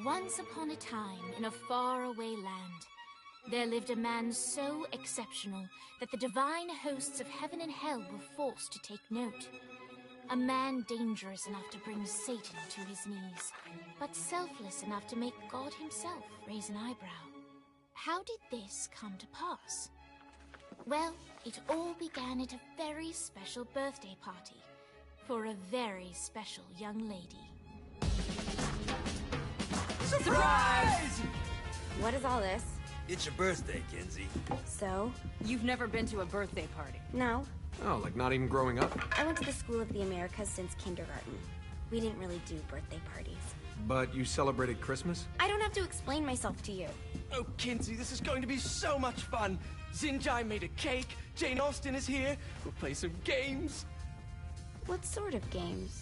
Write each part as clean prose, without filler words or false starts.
Once upon a time, in a faraway land, there lived a man so exceptional that the divine hosts of heaven and hell were forced to take note. A man dangerous enough to bring Satan to his knees, but selfless enough to make God himself raise an eyebrow. How did this come to pass? Well, it all began at a very special birthday party for a very special young lady. Surprise! What is all this? It's your birthday, Kinsey. So? You've never been to a birthday party? No. Oh, like not even growing up? I went to the School of the Americas since kindergarten. We didn't really do birthday parties. But you celebrated Christmas? I don't have to explain myself to you. Oh, Kinsey, this is going to be so much fun. Xinjai made a cake, Jane Austen is here, we'll play some games. What sort of games?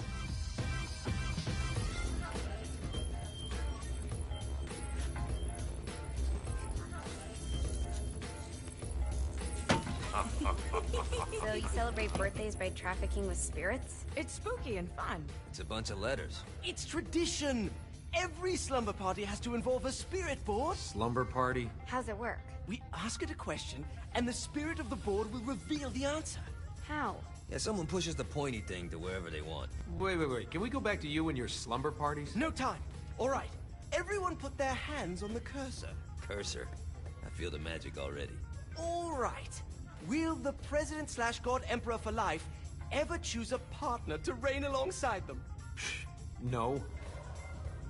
So you celebrate birthdays by trafficking with spirits? It's spooky and fun. It's a bunch of letters. It's tradition. Every slumber party has to involve a spirit board. Slumber party? How's it work? We ask it a question, and the spirit of the board will reveal the answer. How? Yeah, someone pushes the pointy thing to wherever they want. Wait. Can we go back to you and your slumber parties? No time. All right. Everyone put their hands on the cursor. Cursor. I feel the magic already. All right. Will the President/God Emperor for life ever choose a partner to reign alongside them? No.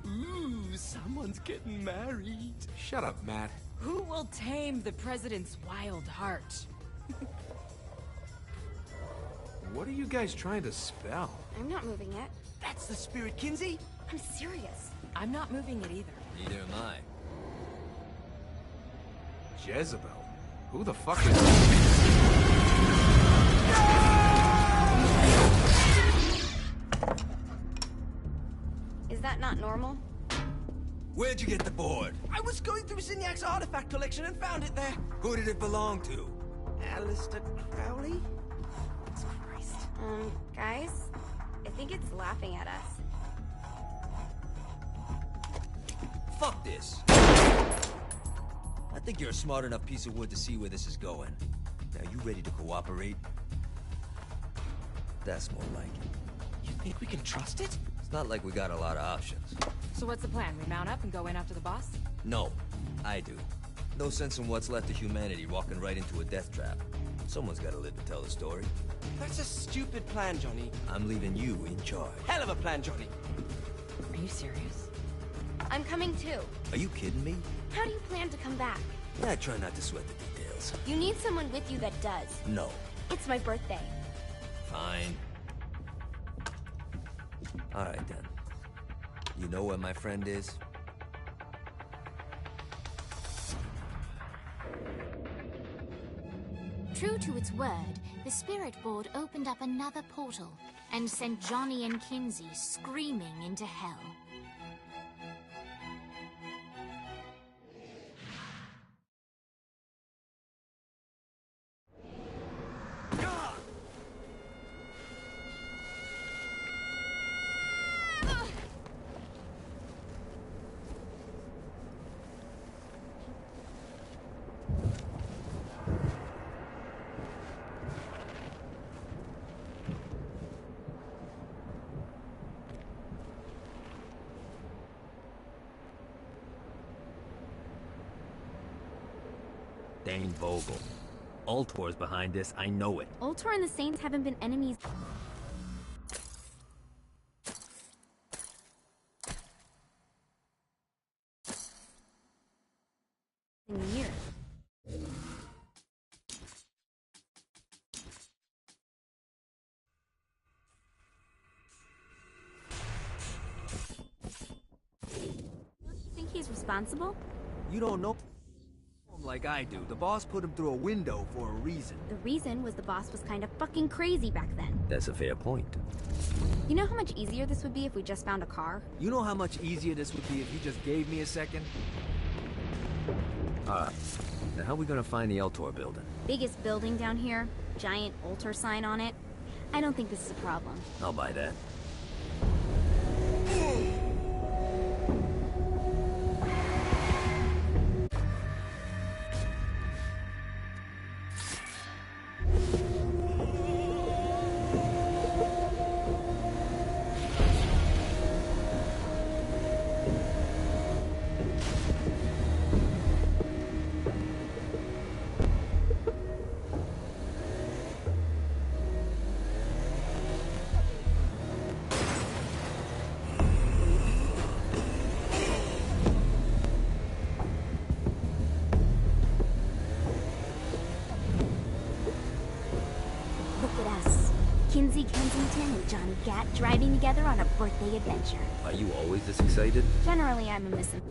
Ooh, someone's getting married. Shut up, Matt. Who will tame the president's wild heart? What are you guys trying to spell? I'm not moving it. That's the spirit, Kinsey. I'm serious. I'm not moving it either. Neither am I. Jezebel? Who the fuck is... Is that not normal? Where'd you get the board? I was going through Zinniac's artifact collection and found it there. Who did it belong to? Aleister Crowley? Christ. Guys? I think it's laughing at us. Fuck this. I think you're a smart enough piece of wood to see where this is going. Now, you ready to cooperate? That's more like it. You think we can trust it? It's not like we got a lot of options. So what's the plan? We mount up and go in after the boss? No, I do. No sense in what's left of humanity walking right into a death trap. Someone's gotta live to tell the story. That's a stupid plan, Johnny. I'm leaving you in charge. Hell of a plan, Johnny. Are you serious? I'm coming too. Are you kidding me? How do you plan to come back? Yeah, I try not to sweat the details. You need someone with you that does. No. It's my birthday. Fine. Alright then. You know where my friend is? True to its word, the spirit board opened up another portal and sent Johnny and Kinsey screaming into hell. Dane Vogel. Ultor's behind this, I know it. Ultor and the Saints haven't been enemies in years. Think he's responsible? You don't know him like I do. The boss put him through a window for a reason. The reason was the boss was kind of fucking crazy back then. That's a fair point. You know how much easier this would be if we just found a car? You know how much easier this would be if you just gave me a second? Alright. Now how are we gonna find the Ultor building? Biggest building down here, giant Ultor sign on it. I don't think this is a problem. I'll buy that. Kinsey Kensington and Johnny Gat driving together on a birthday adventure. Are you always this excited? Generally, I'm a missing.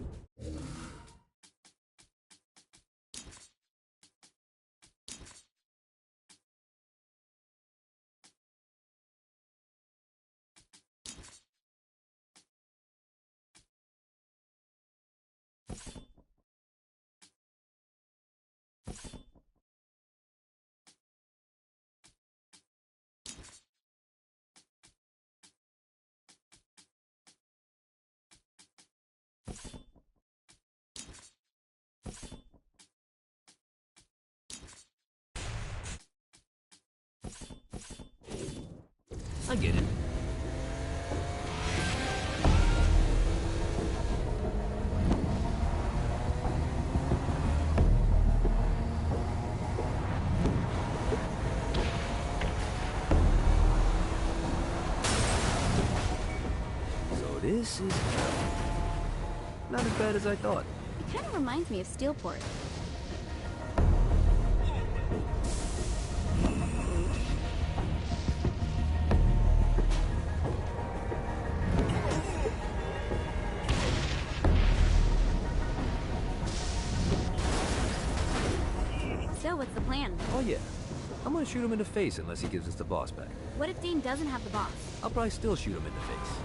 I get it. So this is not as bad as I thought. It kind of reminds me of Steelport. So, what's the plan? Oh yeah. I'm gonna shoot him in the face unless he gives us the boss back. What if Dane doesn't have the boss? I'll probably still shoot him in the face.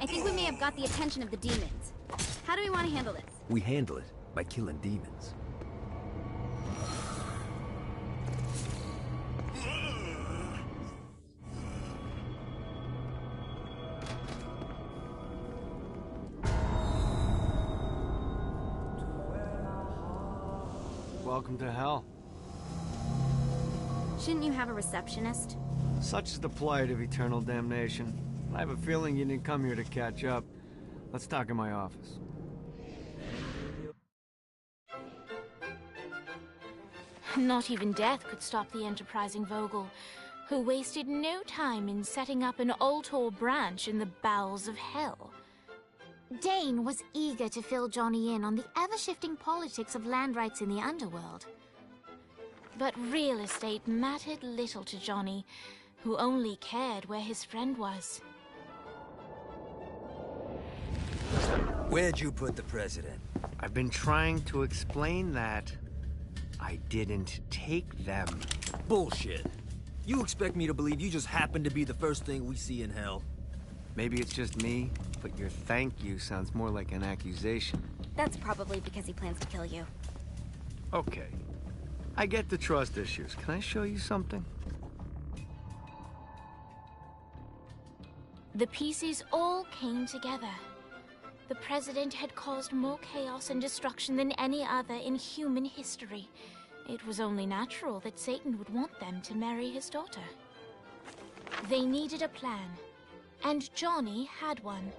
I think we may have got the attention of the demons. How do we want to handle this? We handle it by killing demons. Welcome to hell. Shouldn't you have a receptionist? Such is the plight of eternal damnation. I have a feeling you didn't come here to catch up. Let's talk in my office. Not even death could stop the enterprising Vogel, who wasted no time in setting up an Ultor branch in the bowels of hell. Dane was eager to fill Johnny in on the ever-shifting politics of land rights in the underworld. But real estate mattered little to Johnny, who only cared where his friend was. Where'd you put the president? I've been trying to explain that. I didn't take them. Bullshit. You expect me to believe you just happened to be the first thing we see in hell? Maybe it's just me, but your thank you sounds more like an accusation. That's probably because he plans to kill you. Okay. I get the trust issues. Can I show you something? The pieces all came together. The president had caused more chaos and destruction than any other in human history. It was only natural that Satan would want them to marry his daughter. They needed a plan, and Johnny had one.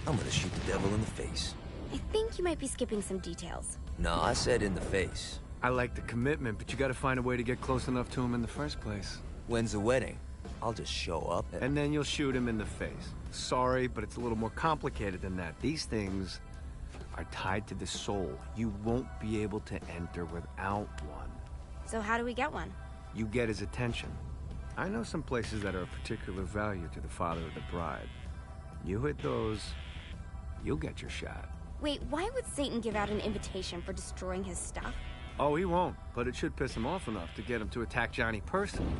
I'm gonna shoot the devil in the face. I think you might be skipping some details. No, I said in the face. I like the commitment, but you gotta find a way to get close enough to him in the first place. When's the wedding? I'll just show up And then you'll shoot him in the face. Sorry, but it's a little more complicated than that. These things are tied to the soul. You won't be able to enter without one. So how do we get one? You get his attention. I know some places that are of particular value to the father of the bride. You hit those, you'll get your shot. Wait, why would Satan give out an invitation for destroying his stuff? Oh, he won't, but it should piss him off enough to get him to attack Johnny personally.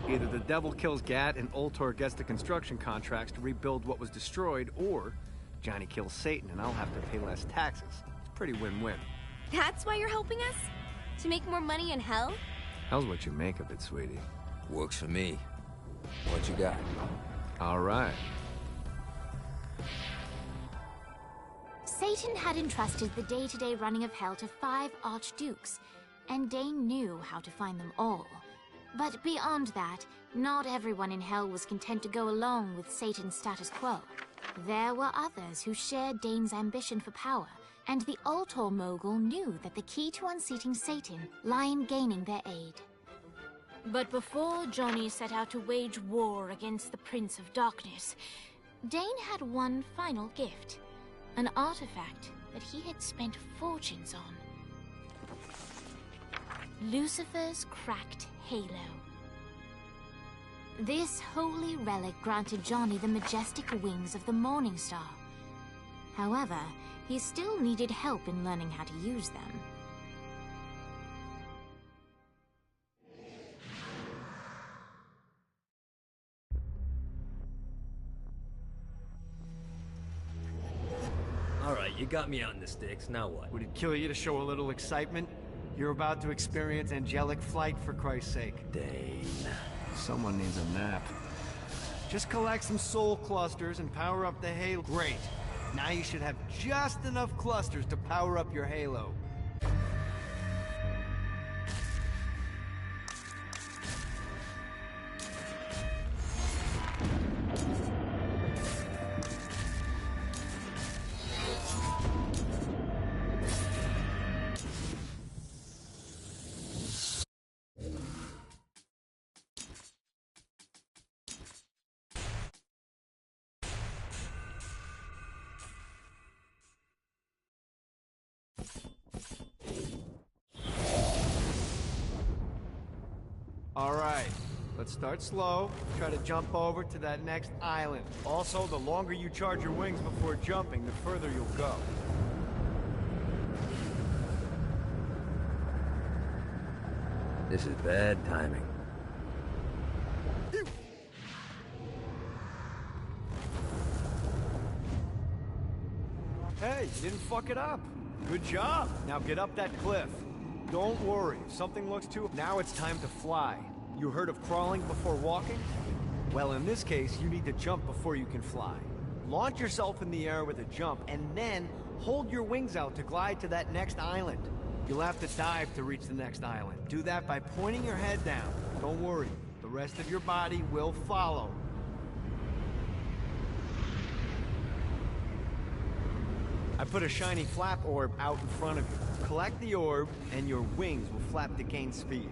Either the devil kills Gat and Ultor gets the construction contracts to rebuild what was destroyed, or Johnny kills Satan and I'll have to pay less taxes. It's pretty win-win. That's why you're helping us? To make more money in hell? Hell's what you make of it, sweetie. Works for me. What you got? All right. Satan had entrusted the day-to-day running of Hell to 5 archdukes, and Dane knew how to find them all. But beyond that, not everyone in Hell was content to go along with Satan's status quo. There were others who shared Dane's ambition for power, and the Ultor mogul knew that the key to unseating Satan lay in gaining their aid. But before Johnny set out to wage war against the Prince of Darkness, Dane had one final gift. An artifact that he had spent fortunes on. Lucifer's cracked halo. This holy relic granted Johnny the majestic wings of the Morning Star. However, he still needed help in learning how to use them. Alright, you got me out in the sticks, now what? Would it kill you to show a little excitement? You're about to experience angelic flight, for Christ's sake. Dane. Someone needs a nap. Just collect some soul clusters and power up the halo. Great. Now you should have just enough clusters to power up your halo. Alright, let's start slow. Try to jump over to that next island. Also, the longer you charge your wings before jumping, the further you'll go. This is bad timing. Hey, you didn't fuck it up. Good job. Now get up that cliff. Don't worry, if something looks too... Now it's time to fly. You heard of crawling before walking? Well, in this case, you need to jump before you can fly. Launch yourself in the air with a jump, and then hold your wings out to glide to that next island. You'll have to dive to reach the next island. Do that by pointing your head down. Don't worry, the rest of your body will follow. I put a shiny flap orb out in front of you. Collect the orb, and your wings will flap to gain speed.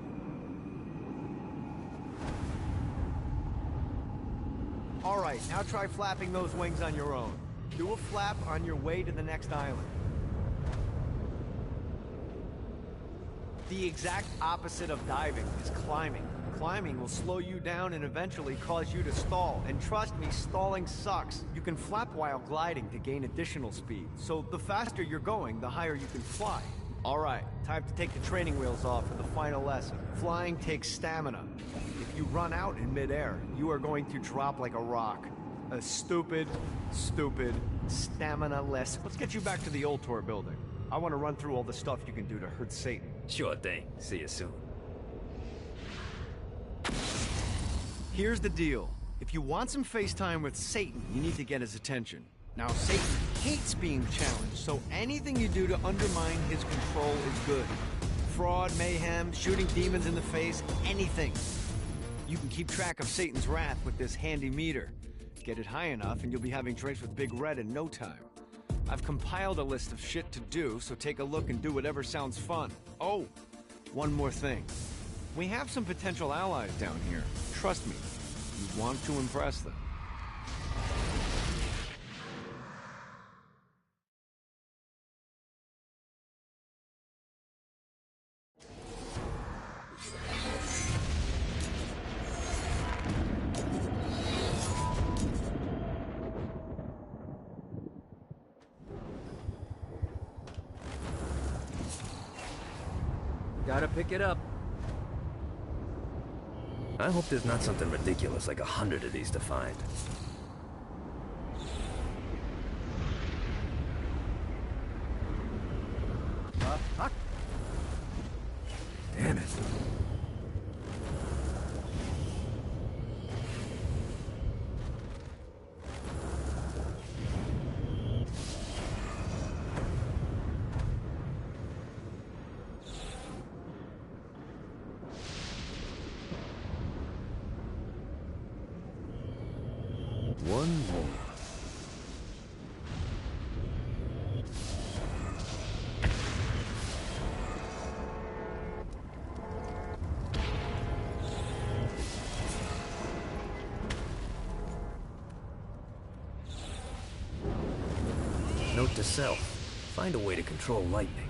Alright, now try flapping those wings on your own. Do a flap on your way to the next island. The exact opposite of diving is climbing. Climbing will slow you down and eventually cause you to stall. And trust me, stalling sucks. You can flap while gliding to gain additional speed. So the faster you're going, the higher you can fly. Alright, time to take the training wheels off for the final lesson. Flying takes stamina. If you run out in midair, you are going to drop like a rock. A stupid, stamina-less... Let's get you back to the Ultor building. I want to run through all the stuff you can do to hurt Satan. Sure thing. See you soon. Here's the deal. If you want some FaceTime with Satan, you need to get his attention. Now, Satan hates being challenged, so anything you do to undermine his control is good. Fraud, mayhem, shooting demons in the face, anything. You can keep track of Satan's wrath with this handy meter. Get it high enough and you'll be having drinks with Big Red in no time. I've compiled a list of shit to do, so take a look and do whatever sounds fun. Oh, one more thing. We have some potential allies down here. Trust me, you want to impress them. Gotta pick it up. I hope there's not something ridiculous like 100 of these to find. Damn it. One more. Note to self. Find a way to control lightning.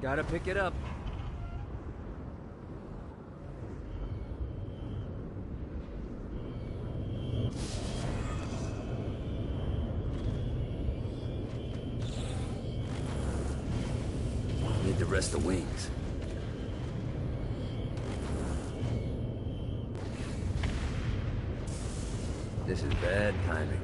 Gotta pick it up. Need to rest the wings. This is bad timing.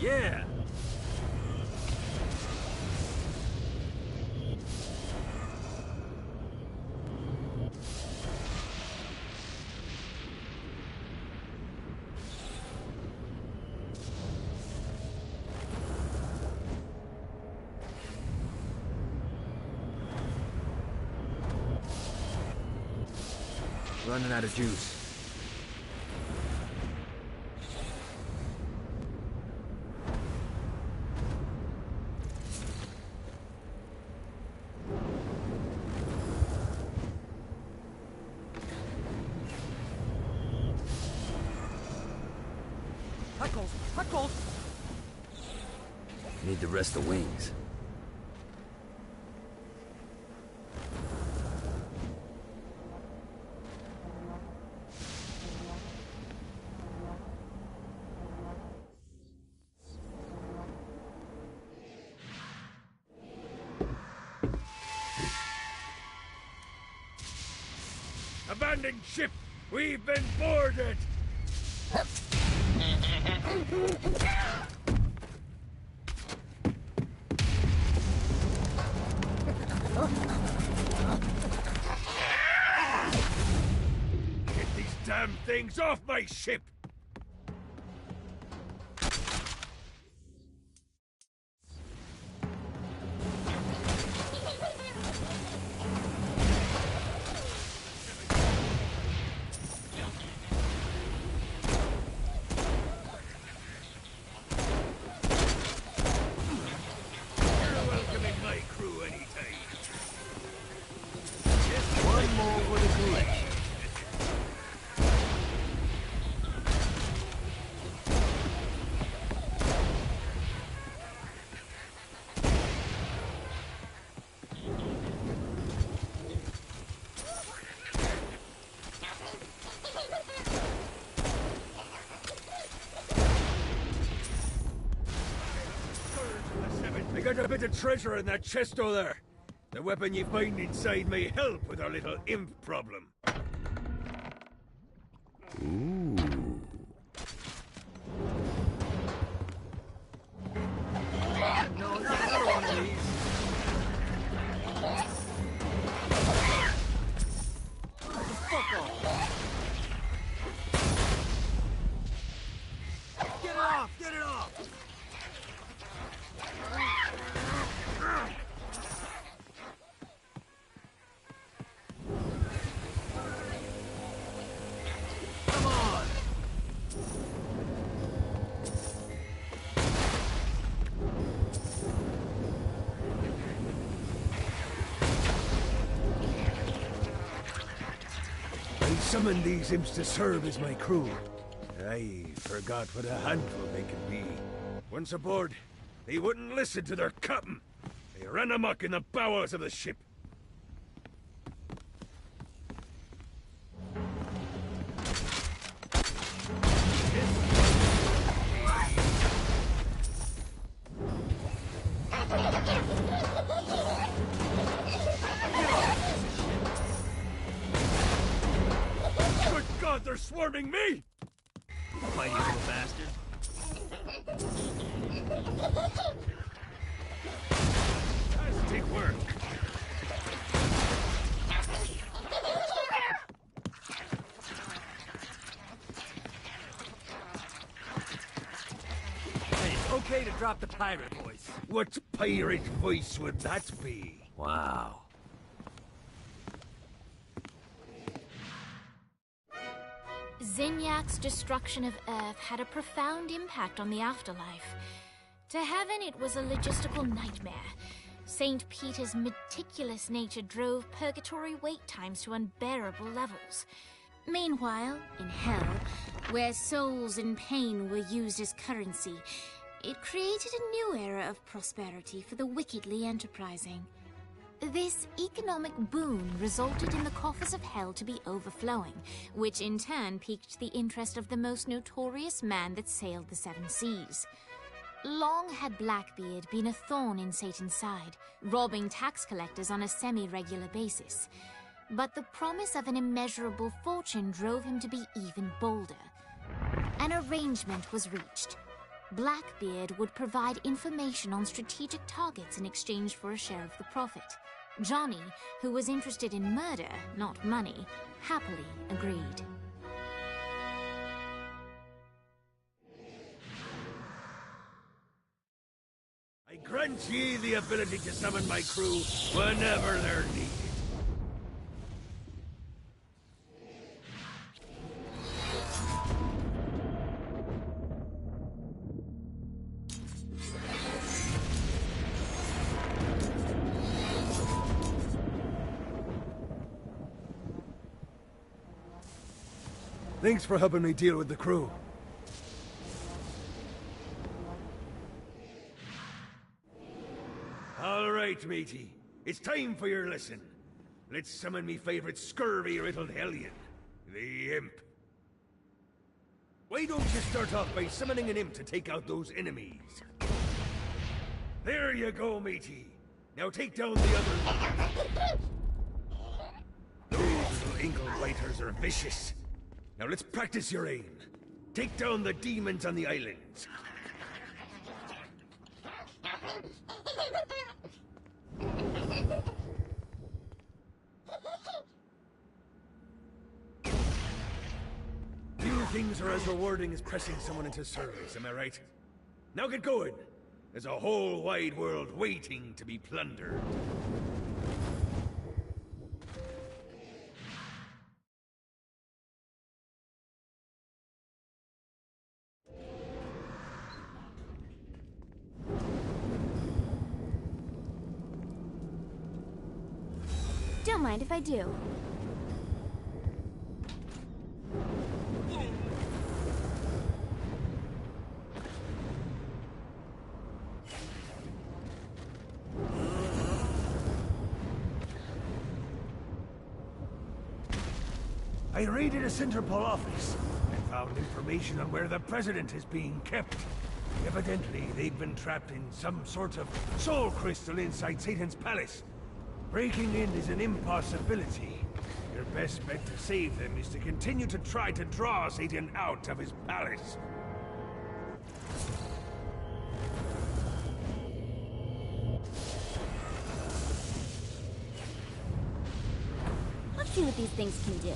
Yeah! Running out of juice. Huckles! Need to rest the wings. Abandoned ship! We've been boarded! Get these damn things off my ship! I got a bit of treasure in that chest over there. The weapon you find inside may help with our little imp problem. Ooh. No, not another one of these. Fuck off! Get it off! Get it off! Come on! I summoned these imps to serve as my crew. I forgot what a handful they can be. Once aboard, they wouldn't listen to their captain. They ran amok in the bowels of the ship. Good God, they're swarming me! Mighty little bastard. Fantastic work! Hey, it's okay to drop the pirate voice. What pirate voice would that be? Wow. Zinyak's destruction of Earth had a profound impact on the afterlife. To heaven, it was a logistical nightmare. St. Peter's meticulous nature drove purgatory wait times to unbearable levels. Meanwhile, in hell, where souls in pain were used as currency, it created a new era of prosperity for the wickedly enterprising. This economic boon resulted in the coffers of hell to be overflowing, which in turn piqued the interest of the most notorious man that sailed the seven seas. Long had Blackbeard been a thorn in Satan's side, robbing tax collectors on a semi-regular basis. But the promise of an immeasurable fortune drove him to be even bolder. An arrangement was reached. Blackbeard would provide information on strategic targets in exchange for a share of the profit. Johnny, who was interested in murder, not money, happily agreed. I grant ye the ability to summon my crew whenever they're needed. Thanks for helping me deal with the crew. All right, matey. It's time for your lesson. Let's summon me favorite scurvy-riddled hellion, the Imp. Why don't you start off by summoning an Imp to take out those enemies? There you go, matey. Now take down the other... Those little Ingle-biters are vicious. Now let's practice your aim. Take down the demons on the islands. Few things are as rewarding as pressing someone into service, am I right? Now get going. There's a whole wide world waiting to be plundered. Don't mind if I do. I raided a Centerpol office and found information on where the President is being kept. Evidently, they've been trapped in some sort of soul crystal inside Satan's palace. Breaking in is an impossibility. Your best bet to save them is to continue to try to draw Satan out of his palace. Let's see what these things can do.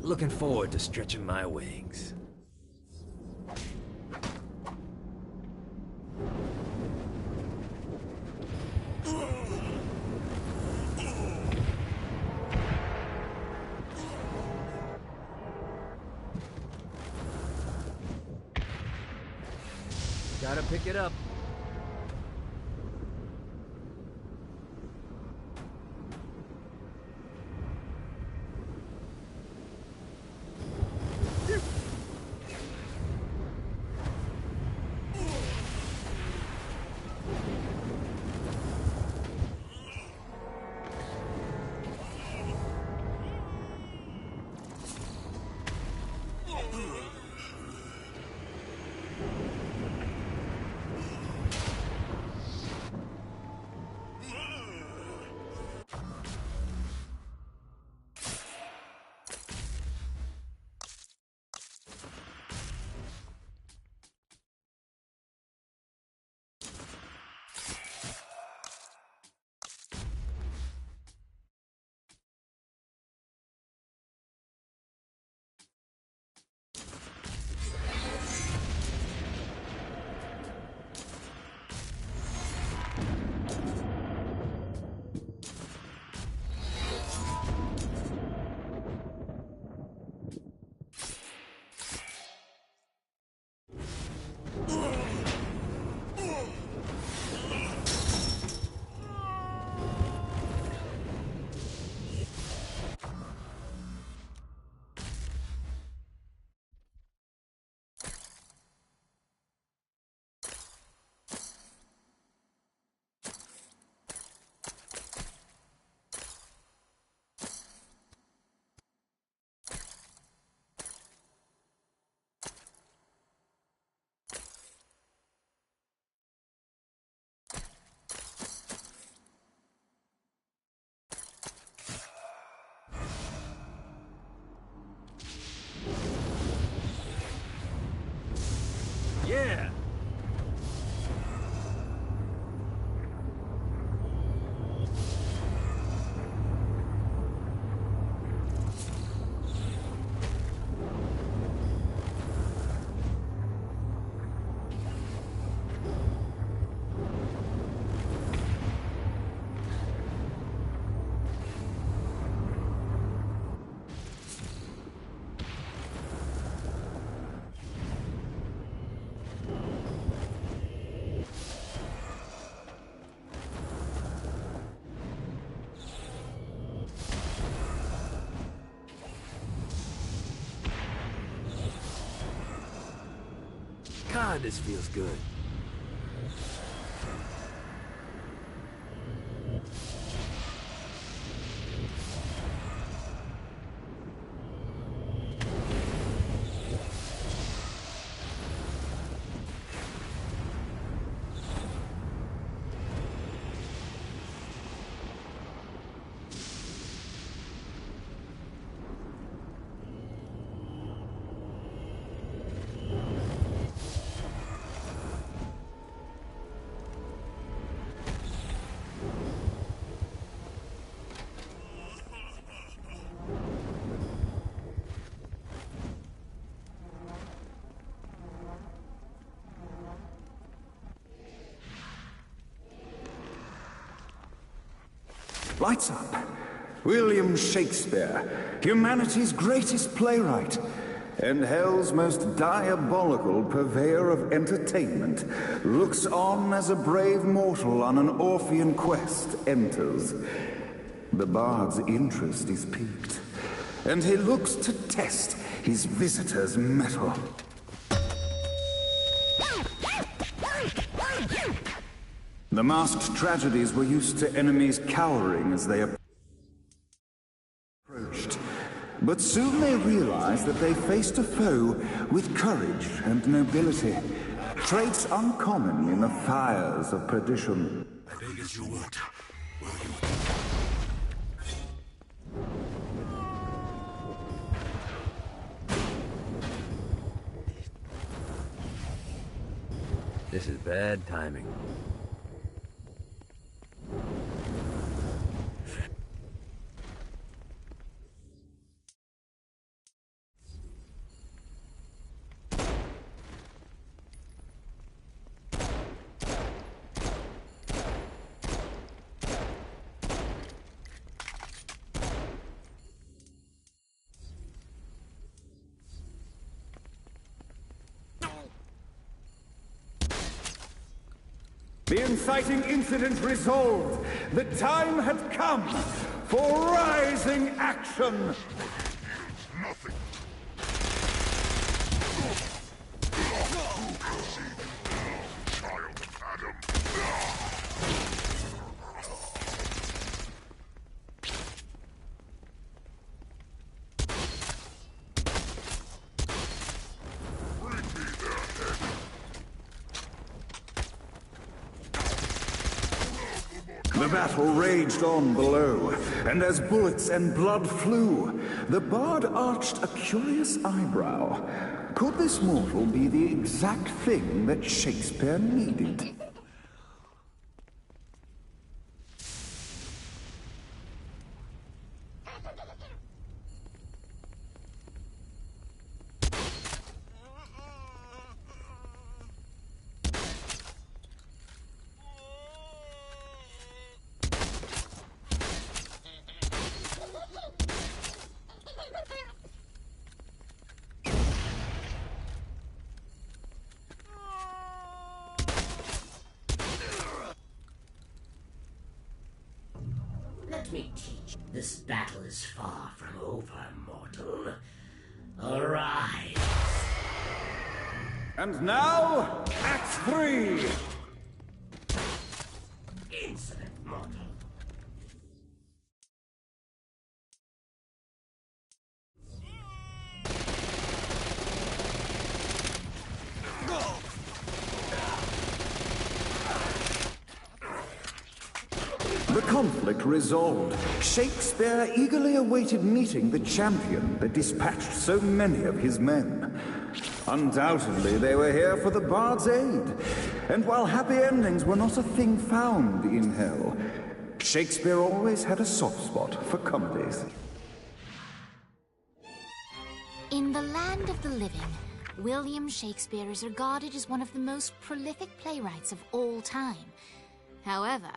Looking forward to stretching my wings. Gotta pick it up. God, this feels good. Lights up. William Shakespeare, humanity's greatest playwright, and hell's most diabolical purveyor of entertainment, looks on as a brave mortal on an Orphean quest enters. The bard's interest is piqued, and he looks to test his visitor's mettle. The masked tragedies were used to enemies cowering as they approached. But soon they realized that they faced a foe with courage and nobility, traits uncommon in the fires of perdition. I beg as you would, William. This is bad timing. The inciting incident resolved. The time had come for rising action. Nothing. Child of Adam. The battle raged on below, and as bullets and blood flew, the bard arched a curious eyebrow. Could this mortal be the exact thing that Shakespeare needed? Let me teach. This battle is far from over, mortal. Arise. And now, Act 3! Insolent mortal. The conflict resolved. Shakespeare eagerly awaited meeting the champion that dispatched so many of his men. Undoubtedly, they were here for the bard's aid. And while happy endings were not a thing found in hell, Shakespeare always had a soft spot for comedies. In the land of the living, William Shakespeare is regarded as one of the most prolific playwrights of all time. However,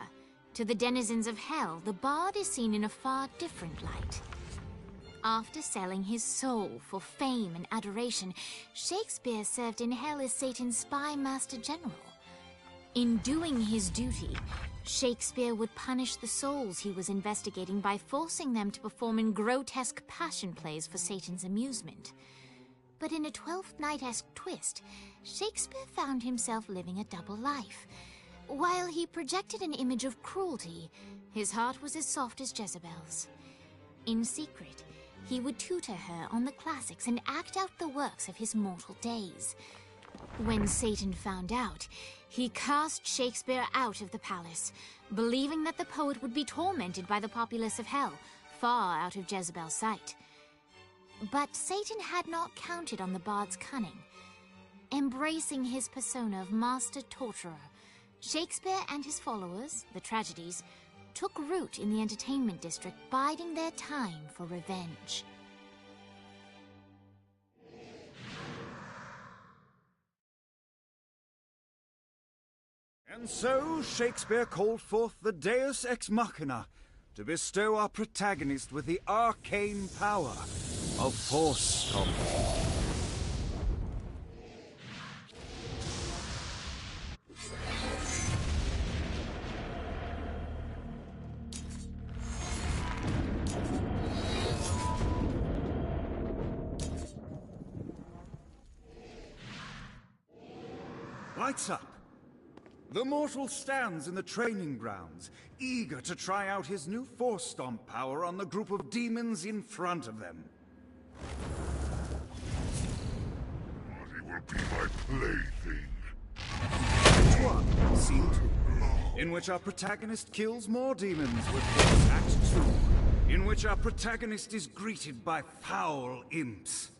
to the denizens of hell, the bard is seen in a far different light. After selling his soul for fame and adoration, Shakespeare served in hell as Satan's spy master general. In doing his duty, Shakespeare would punish the souls he was investigating by forcing them to perform in grotesque passion plays for Satan's amusement. But in a Twelfth Night-esque twist, Shakespeare found himself living a double life. While he projected an image of cruelty, his heart was as soft as Jezebel's. In secret, he would tutor her on the classics and act out the works of his mortal days. When Satan found out, he cast Shakespeare out of the palace, believing that the poet would be tormented by the populace of hell, far out of Jezebel's sight. But Satan had not counted on the bard's cunning. Embracing his persona of master torturer, Shakespeare and his followers, the tragedies, took root in the entertainment district, biding their time for revenge. And so Shakespeare called forth the Deus Ex Machina to bestow our protagonist with the arcane power of Force Stomp. Lights up. The mortal stands in the training grounds, eager to try out his new Force Stomp power on the group of demons in front of them. He will be my plaything. Act 1, Scene 2, in which our protagonist kills more demons with Force. Act 2, in which our protagonist is greeted by foul imps.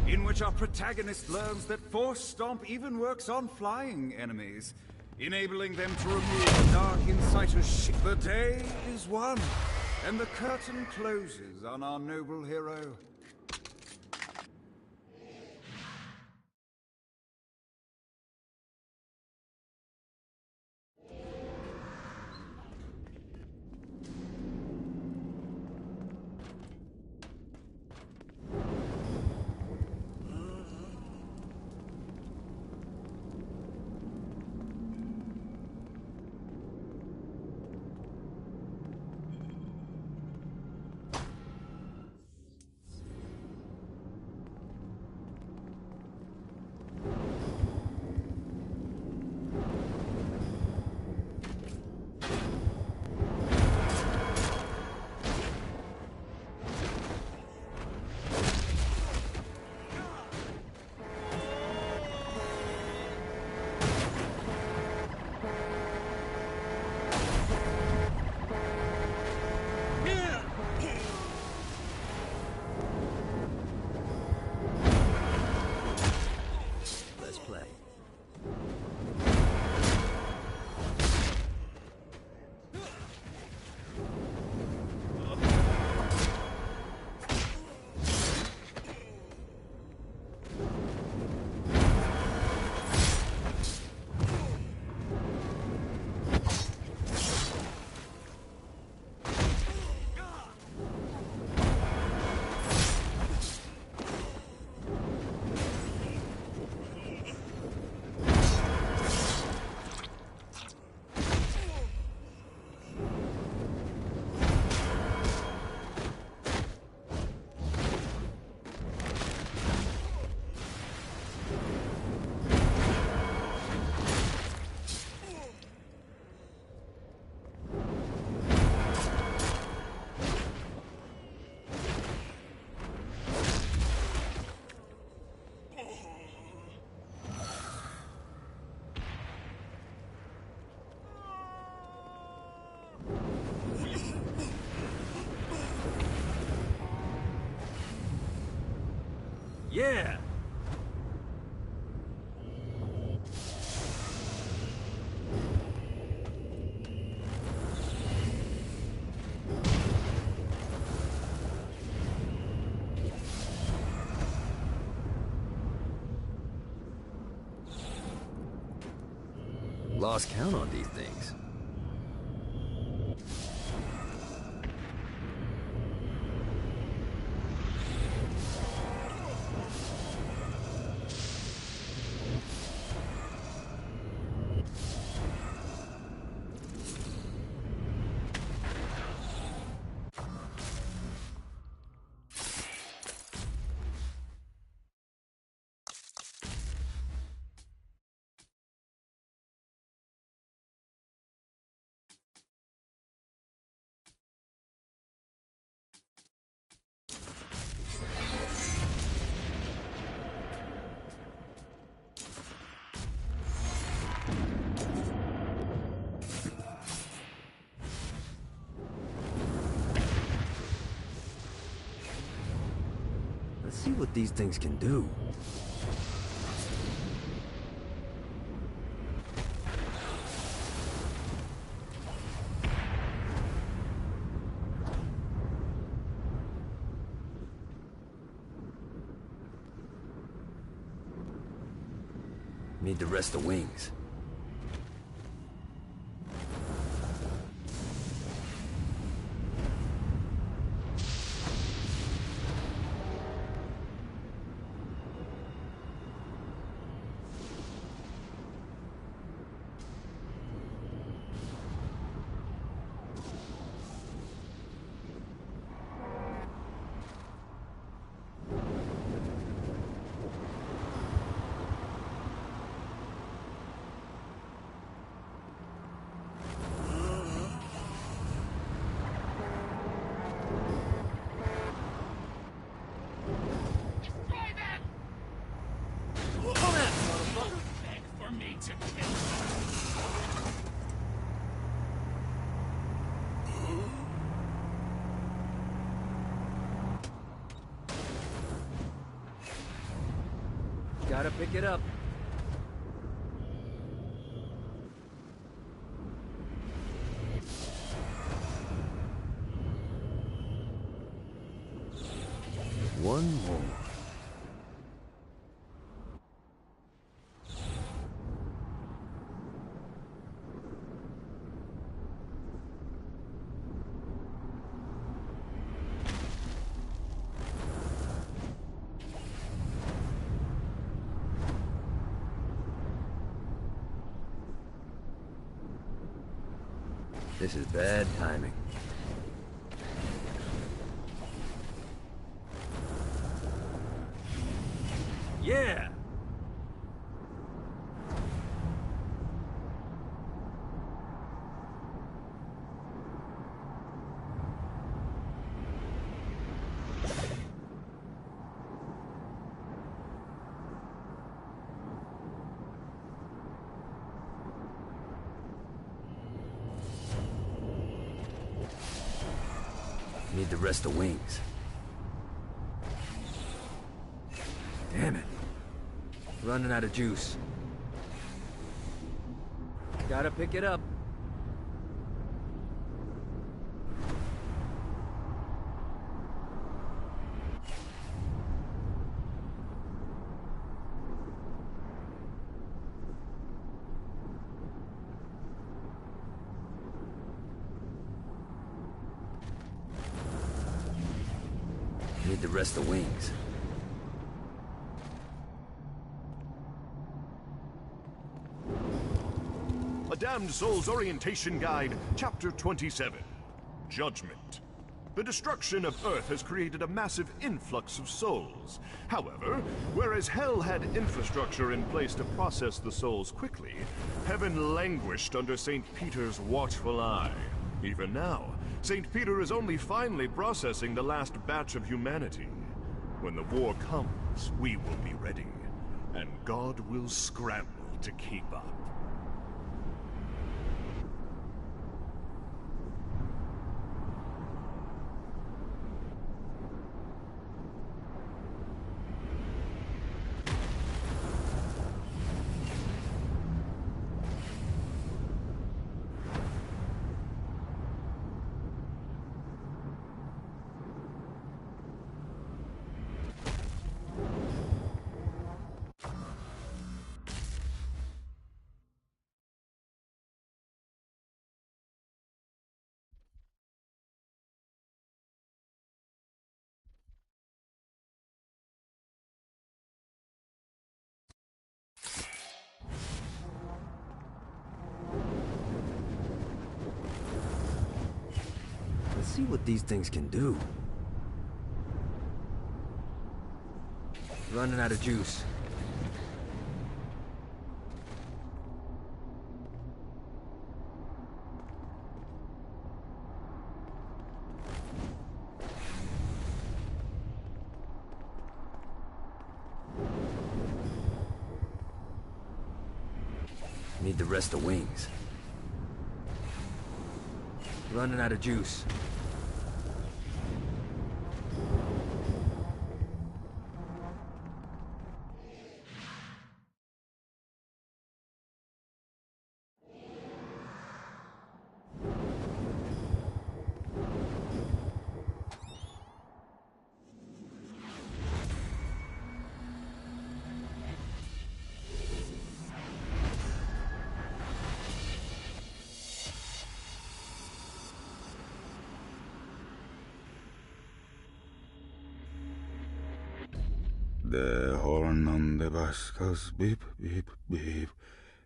In which our protagonist learns that Force Stomp even works on flying enemies, enabling them to remove the Dark Inciter's ship. The day is won, and the curtain closes on our noble hero. Yeah! Lost count on these things. see what these things can do. Need to rest the wings. Gotta pick it up. One more. This is bad timing. Yeah! Need to rest the wings. Damn it. Running out of juice. Gotta pick it up. Need to rest the wings. A Damned Souls Orientation Guide, Chapter 27. Judgment. The destruction of Earth has created a massive influx of souls. However, whereas Hell had infrastructure in place to process the souls quickly, Heaven languished under St. Peter's watchful eye. Even now, St. Peter is only finally processing the last batch of humanity. When the war comes, we will be ready, and God will scramble to keep up. Let's see what these things can do. Running out of juice. Need to rest the wings. Running out of juice. The horn on the bus goes beep, beep, beep,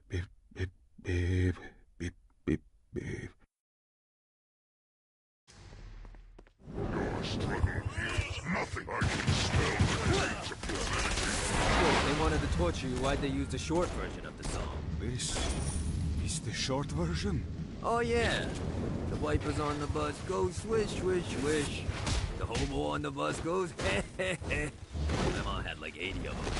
beep, beep, beep, beep, beep, beep. Your struggle is nothing I can spell. Well, if they wanted to torture you, why'd they use the short version of the song? This is the short version? Oh yeah. The wipers on the bus go swish, swish, swish. The hobo on the bus goes heh heh heh. Grandma had like 80 of them.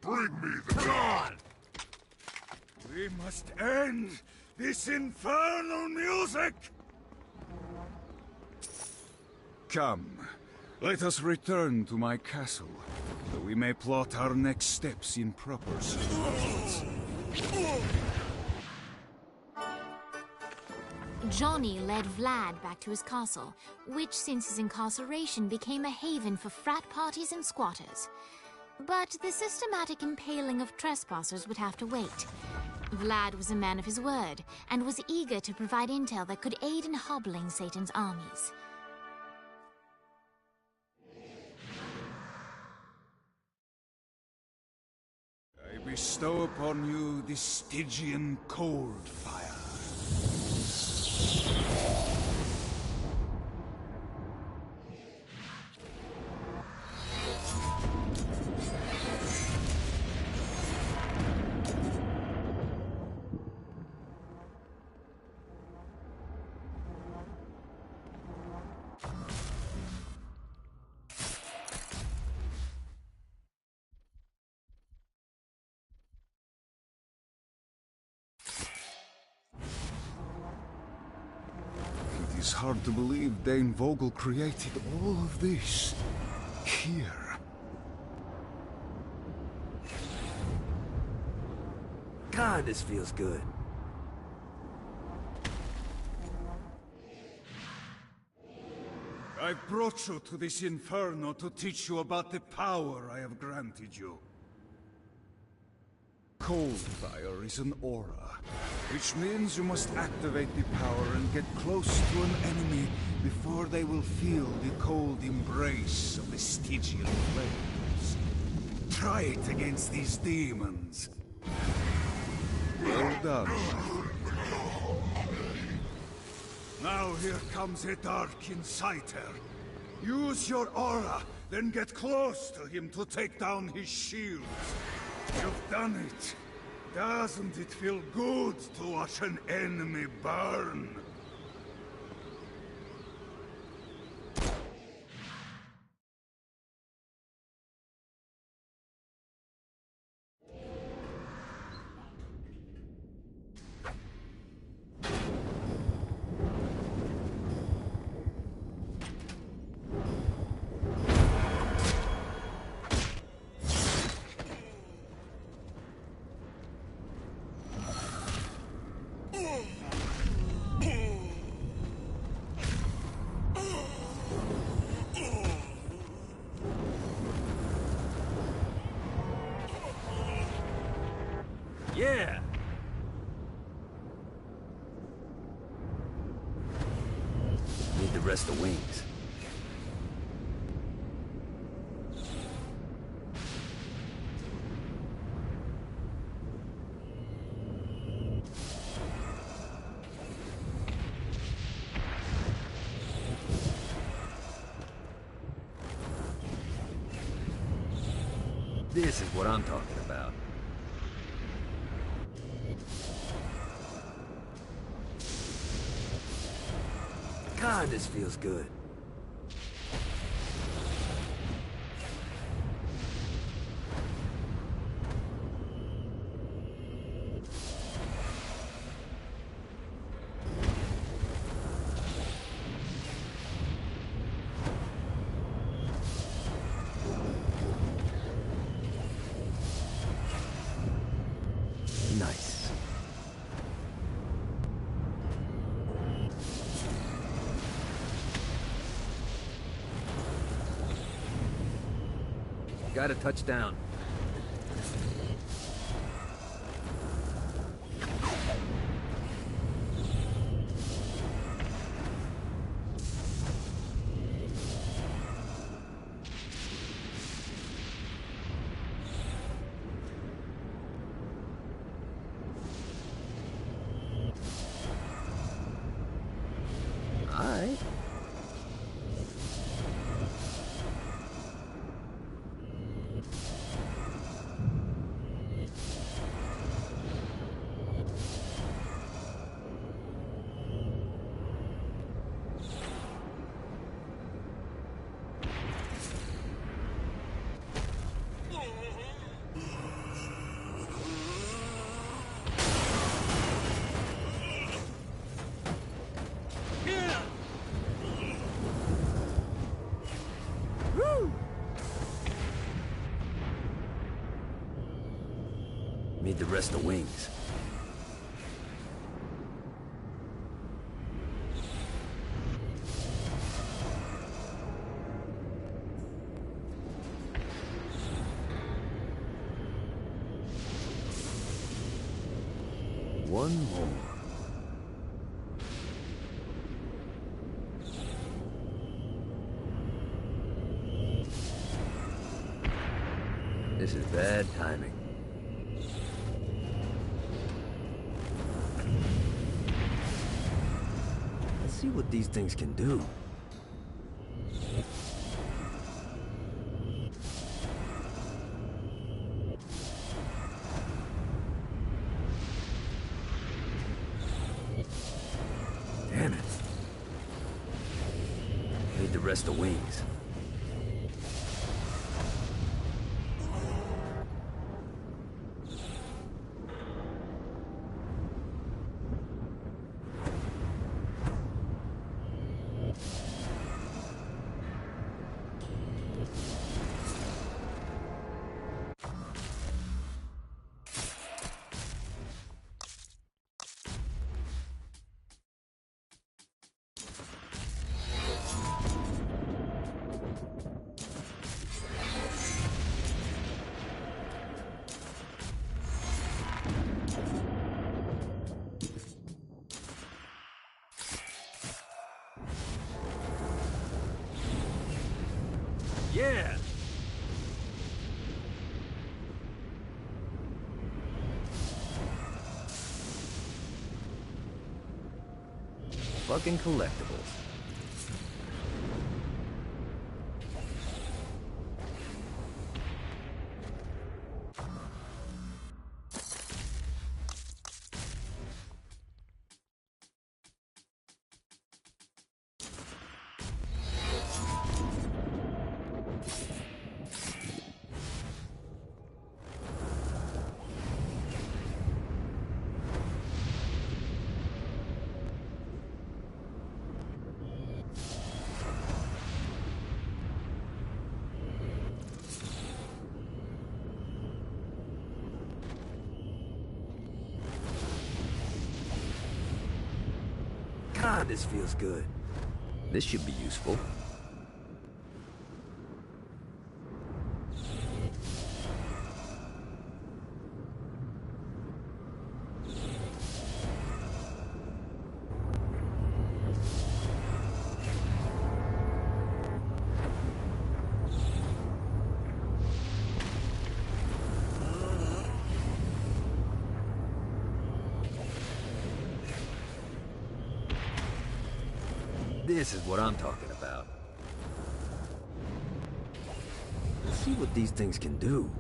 Bring me the gun! We must end this infernal music! Come, let us return to my castle, so we may plot our next steps in proper sequence. Johnny led Vlad back to his castle, which since his incarceration became a haven for frat parties and squatters. But the systematic impaling of trespassers would have to wait. Vlad was a man of his word, and was eager to provide intel that could aid in hobbling Satan's armies. I bestow upon you the Stygian cold fire. It's hard to believe Dane Vogel created all of this here. God, this feels good. I've brought you to this inferno to teach you about the power I have granted you. Cold fire is an aura, which means you must activate the power and get close to an enemy before they will feel the cold embrace of the Stygian flames. Try it against these demons. Well done. Now here comes a Dark Inciter. Use your aura, then get close to him to take down his shields. You've done it. Doesn't it feel good to watch an enemy burn? Yeah! Need the rest of wings. This is what I'm talking about. God, this feels good. Nice. Got a touchdown. Alright. Need the rest of wings. One more. This is bad timing. Let's see what these things can do. Damn it. Need the rest of wings. Yeah! Fucking collectibles. God, this feels good. This should be useful. This is what I'm talking about. Let's see what these things can do.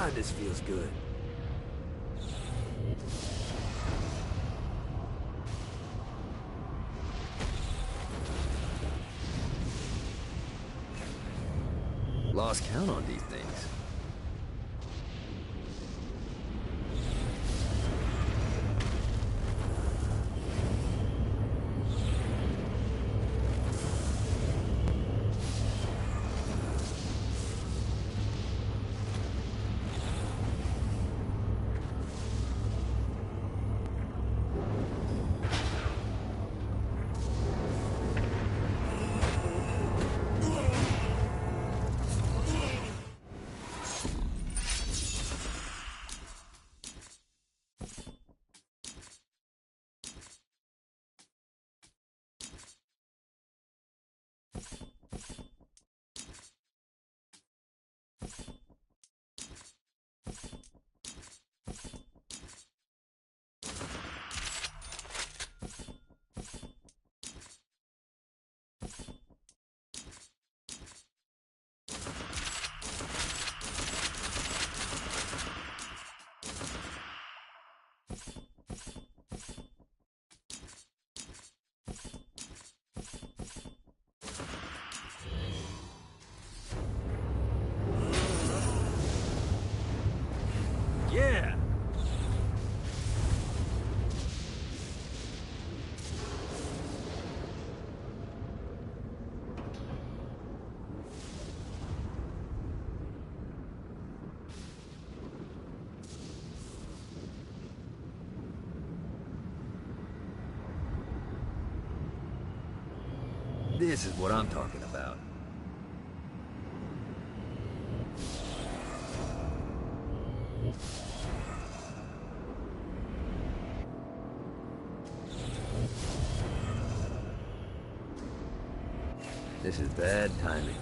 God, this feels good. Lost count on these things. Yeah! This is what I'm talking about. This is bad timing.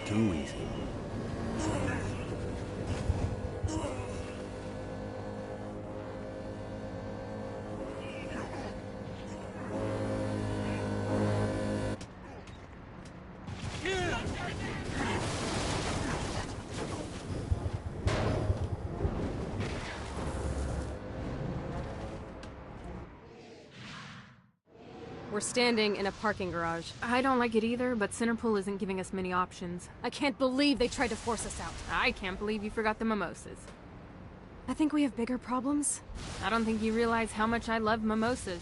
Too easy. We're standing in a parking garage. I don't like it either, but Centerpool isn't giving us many options. I can't believe they tried to force us out. I can't believe you forgot the mimosas. I think we have bigger problems. I don't think you realize how much I love mimosas.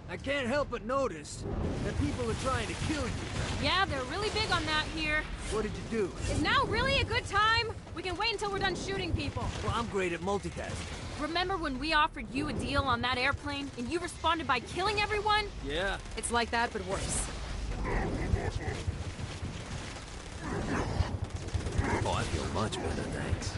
I can't help but notice that people are trying to kill you. Yeah, they're really big on that here. What did you do? Is now really a good time? We can wait until we're done shooting people. Well, I'm great at multitasking. Remember when we offered you a deal on that airplane, and you responded by killing everyone? Yeah. It's like that, but worse. Oh, I feel much better, thanks.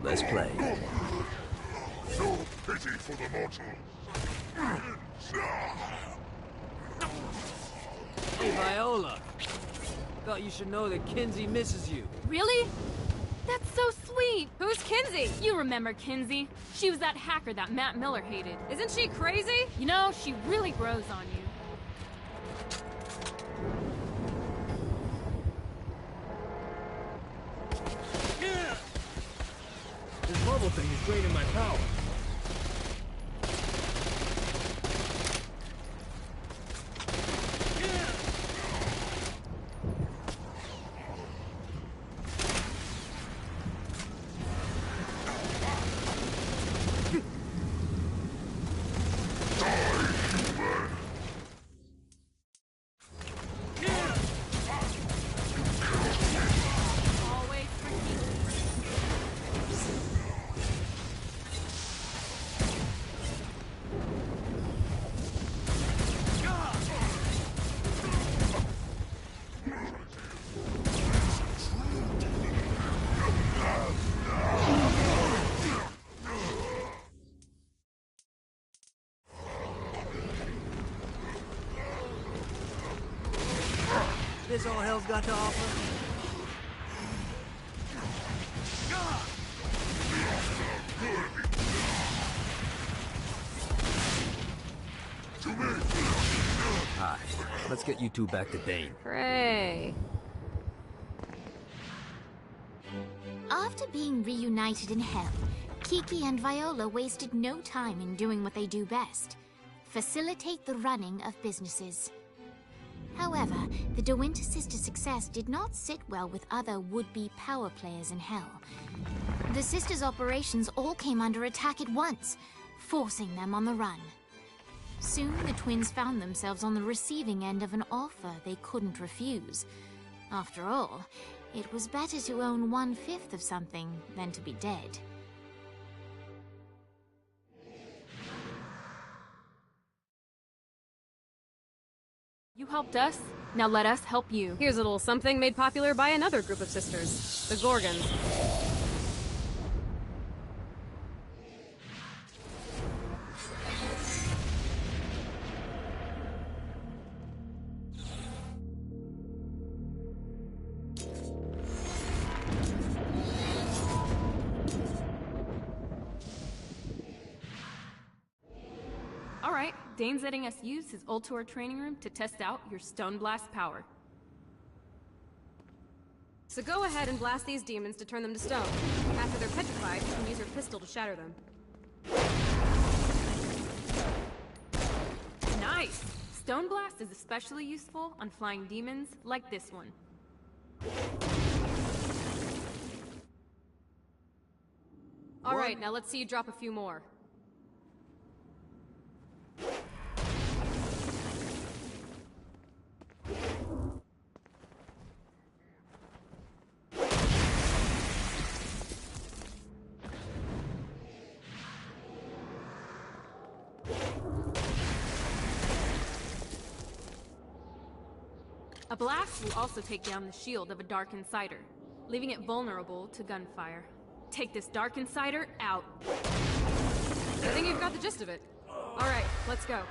Let's play. No pity for the mortals. Hey, Viola. Thought you should know that Kinzie misses you. Really? That's so sweet. Who's Kinzie? You remember Kinzie. She was that hacker that Matt Miller hated. Isn't she crazy? You know, she really grows on you. This bubble thing is draining my power. This all hell's got to offer? Alright, let's get you two back to Dane. Hooray. After being reunited in Hell, Kiki and Viola wasted no time in doing what they do best: facilitate the running of businesses. However, the De Winter sisters' success did not sit well with other would-be power players in Hell. The sisters' operations all came under attack at once, forcing them on the run. Soon, the twins found themselves on the receiving end of an offer they couldn't refuse. After all, it was better to own 1/5 of something than to be dead. You helped us, now let us help you. Here's a little something made popular by another group of sisters, the Gorgons. Alright, Dane's letting us use his Ultor training room to test out your Stone Blast power. So go ahead and blast these demons to turn them to stone. After they're petrified, you can use your pistol to shatter them. Nice! Stone Blast is especially useful on flying demons like this one. Alright, now let's see you drop a few more. A blast will also take down the shield of a Dark Insider, leaving it vulnerable to gunfire. Take this Dark Insider out. I think you've got the gist of it. Alright, let's go.